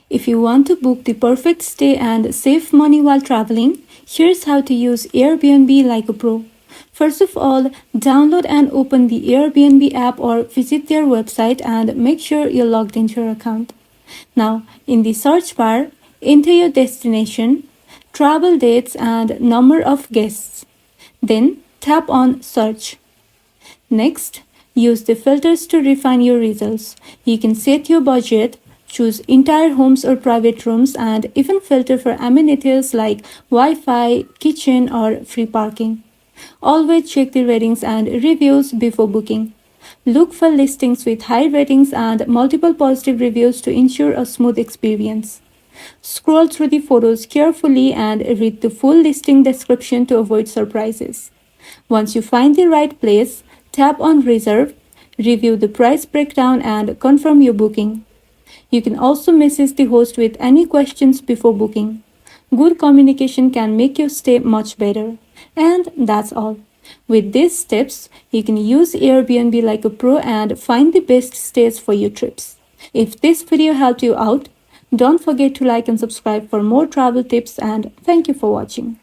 If you want to book the perfect stay and save money while traveling, here's how to use Airbnb like a pro. First of all, download and open the Airbnb app or visit their website and make sure you're logged into your account. Now, in the search bar, enter your destination, travel dates and number of guests. Then tap on Search. Next, use the filters to refine your results. You can set your budget, choose entire homes or private rooms, and even filter for amenities like Wi-Fi, kitchen, or free parking. Always check the ratings and reviews before booking. Look for listings with high ratings and multiple positive reviews to ensure a smooth experience. Scroll through the photos carefully and read the full listing description to avoid surprises. Once you find the right place, tap on Reserve, review the price breakdown, and confirm your booking. You can also message the host with any questions before booking. Good communication can make your stay much better. And that's all. With these steps, you can use Airbnb like a pro and find the best stays for your trips. If this video helped you out, don't forget to like and subscribe for more travel tips, and thank you for watching.